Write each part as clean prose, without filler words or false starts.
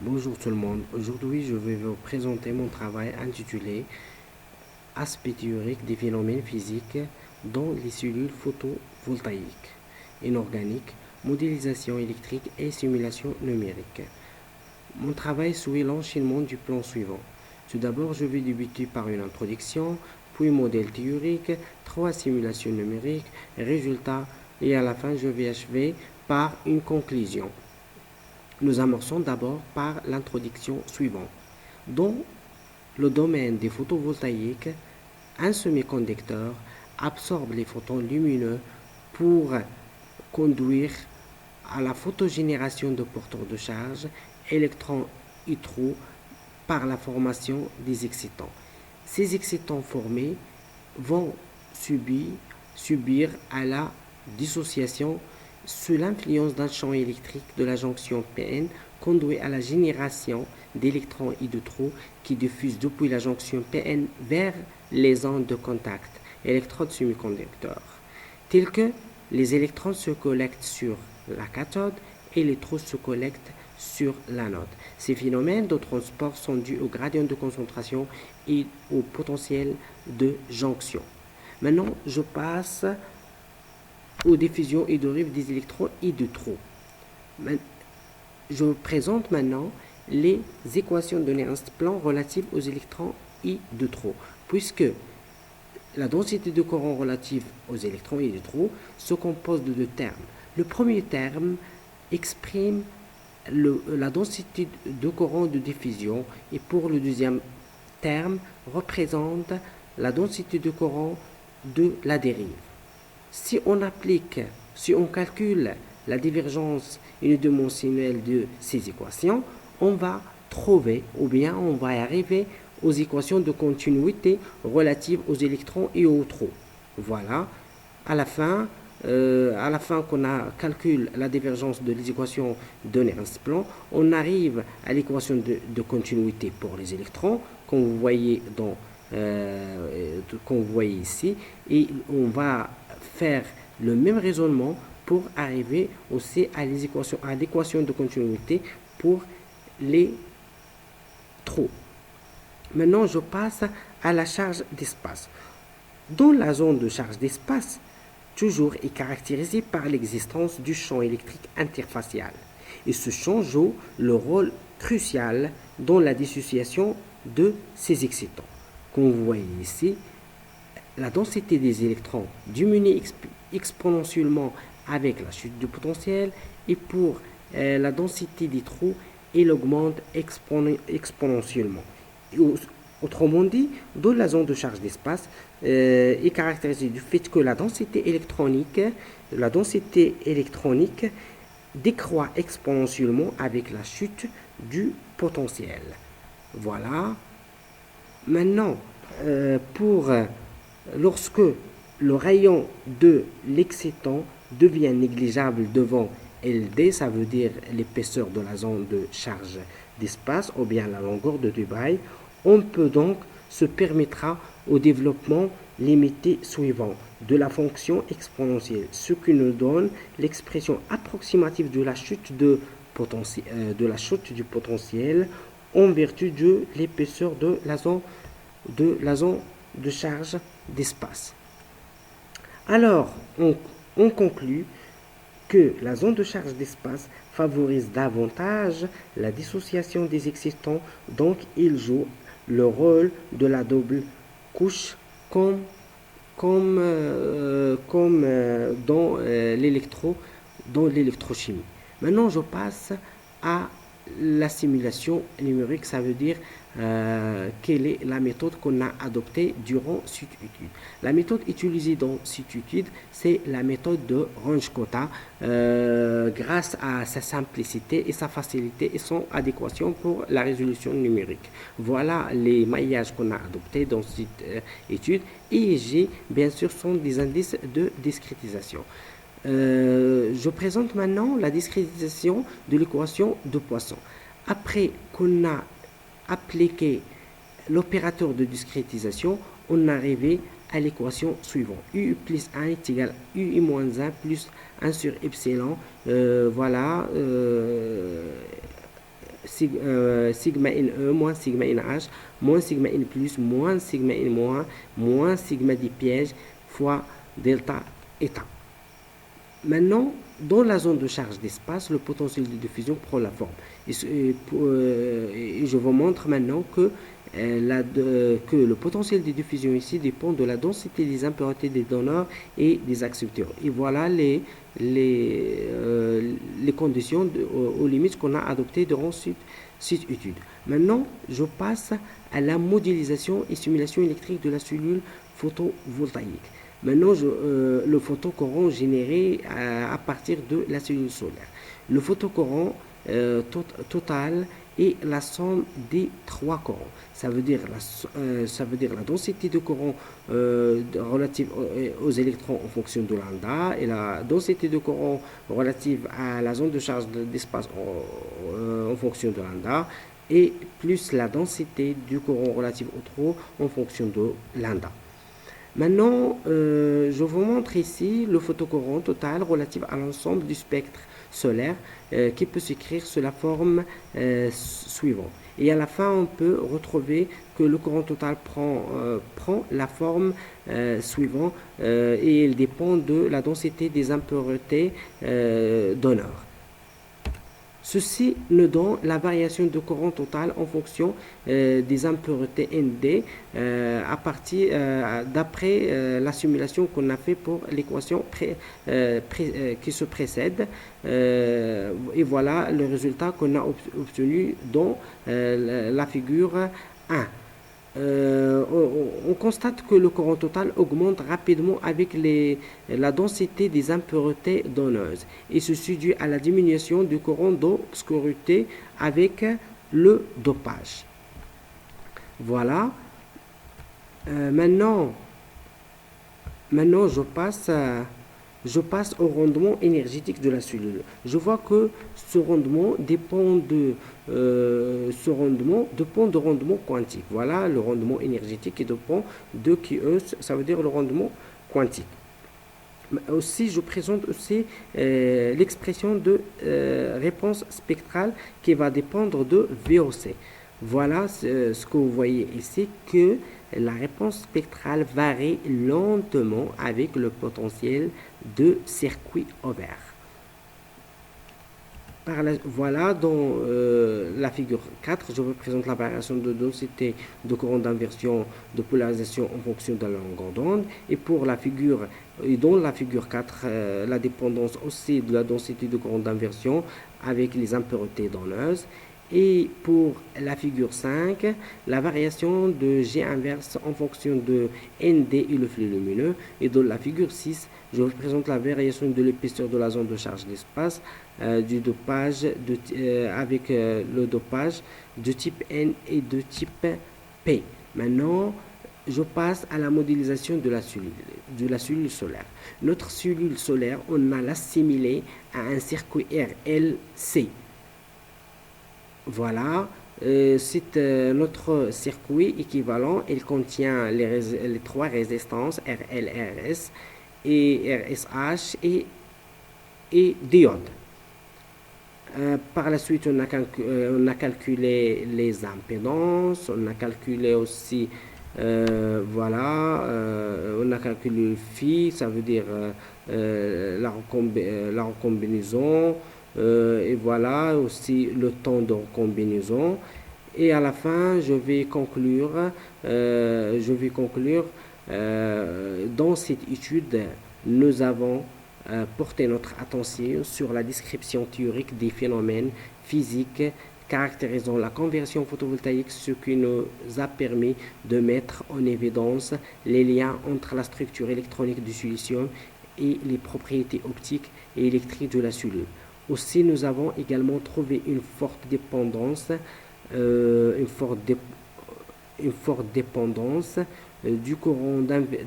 Bonjour tout le monde, aujourd'hui je vais vous présenter mon travail intitulé Aspect théorique des phénomènes physiques dans les cellules photovoltaïques inorganiques, modélisation électrique et simulation numérique. Mon travail suit l'enchaînement du plan suivant. Tout d'abord, je vais débuter par une introduction, puis modèle théorique, trois simulations numériques, résultats, et à la fin, je vais achever par une conclusion. Nous amorçons d'abord par l'introduction suivante. Dans le domaine des photovoltaïques, un semi-conducteur absorbe les photons lumineux pour conduire à la photogénération de porteurs de charge, électrons et trous, par la formation des excitants. Ces excitants formés vont subir à la dissociation sous l'influence d'un champ électrique de la jonction Pn conduit à la génération d'électrons et de trous qui diffusent depuis la jonction Pn vers les zones de contact électrodes semi-conducteurs, tels que les électrons se collectent sur la cathode et les trous se collectent sur l'anode. Ces phénomènes de transport sont dus au gradient de concentration et au potentiel de jonction. Maintenant, je passe aux diffusions et dérives des électrons et de trous. Je présente maintenant les équations données en ce plan relatives aux électrons et de trous, puisque la densité de courant relative aux électrons et de trous se compose de deux termes. Le premier terme exprime la densité de courant de diffusion et pour le deuxième terme représente la densité de courant de la dérive. Si on calcule la divergence unidimensionnelle de ces équations, on va trouver ou bien on va arriver aux équations de continuité relatives aux électrons et aux trous. Voilà, à la fin qu'on calcule la divergence de les équations données en ce plan, on arrive à l'équation de continuité pour les électrons, qu'on vous voyez ici, et on va faire le même raisonnement pour arriver aussi à l'équation de continuité pour les trous. Maintenant, je passe à la charge d'espace. Dans la zone de charge d'espace, toujours est caractérisée par l'existence du champ électrique interfacial. Et ce champ joue le rôle crucial dans la dissociation de ces excitants. Comme vous voyez ici, la densité des électrons diminue exponentiellement avec la chute du potentiel et pour la densité des trous, elle augmente exponentiellement. Autrement dit, dans la zone de charge d'espace est caractérisée du fait que la densité électronique décroît exponentiellement avec la chute du potentiel. Voilà. Maintenant, lorsque le rayon de l'excitant devient négligeable devant LD, ça veut dire l'épaisseur de la zone de charge d'espace ou bien la longueur de Debye, on peut donc se permettra au développement limité suivant de la fonction exponentielle, ce qui nous donne l'expression approximative de la chute du potentiel en vertu de l'épaisseur de la zone de charge d'espace. Alors, on conclut que la zone de charge d'espace favorise davantage la dissociation des excitants, donc il joue le rôle de la double couche comme dans l'électrochimie. Maintenant, je passe à la simulation numérique, ça veut dire quelle est la méthode qu'on a adoptée durant cette étude. La méthode utilisée dans cette étude, c'est la méthode de Runge-Kutta grâce à sa simplicité et sa facilité et son adéquation pour la résolution numérique. Voilà les maillages qu'on a adoptés dans cette étude. Et G, bien sûr, sont des indices de discrétisation. Je présente maintenant la discrétisation de l'équation de Poisson. Après qu'on a appliqué l'opérateur de discrétisation, on est arrivé à l'équation suivante. U plus 1 est égal à U moins 1 plus 1 sur epsilon. Voilà. sigma NE moins sigma NH moins sigma N plus moins sigma N moins sigma du piège fois delta état. Maintenant, dans la zone de charge d'espace, le potentiel de diffusion prend la forme. Et je vous montre maintenant que le potentiel de diffusion ici dépend de la densité des impuretés des donneurs et des accepteurs. Et voilà les conditions aux limites qu'on a adoptées durant cette étude. Maintenant, je passe à la modélisation et simulation électrique de la cellule photovoltaïque. Maintenant, le photocourant généré à partir de la cellule solaire. Le photocourant total est la somme des trois courants. Ça veut dire la densité de courant relative aux électrons en fonction de lambda et la densité de courant relative à la zone de charge d'espace en fonction de lambda et plus la densité du courant relatif au trou en fonction de lambda. Maintenant, je vous montre ici le photocourant total relatif à l'ensemble du spectre solaire qui peut s'écrire sous la forme suivante. Et à la fin, on peut retrouver que le courant total prend la forme suivante et il dépend de la densité des impuretés donneurs. Ceci nous donne la variation de courant total en fonction des impuretés ND d'après la simulation qu'on a fait pour l'équation qui se précède. Et voilà le résultat qu'on a obtenu dans la figure 1. On constate que le courant total augmente rapidement avec la densité des impuretés donneuses et ceci dû à la diminution du courant d'obscurité avec le dopage. Voilà. Maintenant je passe au rendement énergétique de la cellule. Je vois que ce rendement dépend de rendement quantique. Voilà le rendement énergétique qui dépend de QE, ça veut dire le rendement quantique. Aussi, je présente aussi l'expression de réponse spectrale qui va dépendre de VOC. Voilà ce que vous voyez ici, que la réponse spectrale varie lentement avec le potentiel de circuit ouvert. Voilà, dans la figure 4, je vous présente la variation de densité de courant d'inversion de polarisation en fonction de la longueur d'onde. Et dans la figure 4, la dépendance aussi de la densité de courant d'inversion avec les impuretés donneuses. Et pour la figure 5, la variation de G inverse en fonction de ND et le flux lumineux. Et dans la figure 6, je vous présente la variation de l'épaisseur de la zone de charge d'espace du dopage avec le dopage de type N et de type P. Maintenant, je passe à la modélisation de la cellule solaire. Notre cellule solaire, on a l'assimilée à un circuit RLC. Voilà, c'est notre circuit équivalent. Il contient les trois résistances RL, RS et RSH et diode. Par la suite, on a calculé les impédances, on a calculé aussi, on a calculé le phi, ça veut dire la recombinaison. Et voilà aussi le temps de recombinaison. Et à la fin, je vais conclure dans cette étude, nous avons porté notre attention sur la description théorique des phénomènes physiques caractérisant la conversion photovoltaïque, ce qui nous a permis de mettre en évidence les liens entre la structure électronique du silicium et les propriétés optiques et électriques de la cellule. Aussi, nous avons également trouvé une forte dépendance du courant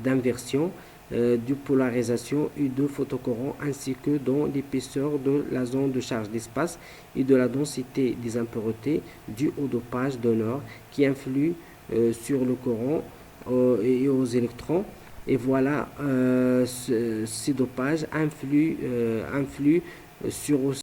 d'inversion, de polarisation et de photocourant, ainsi que dans l'épaisseur de la zone de charge d'espace et de la densité des impuretés due au dopage donneur qui influe sur le courant et aux électrons. Et voilà, ces dopages influent sur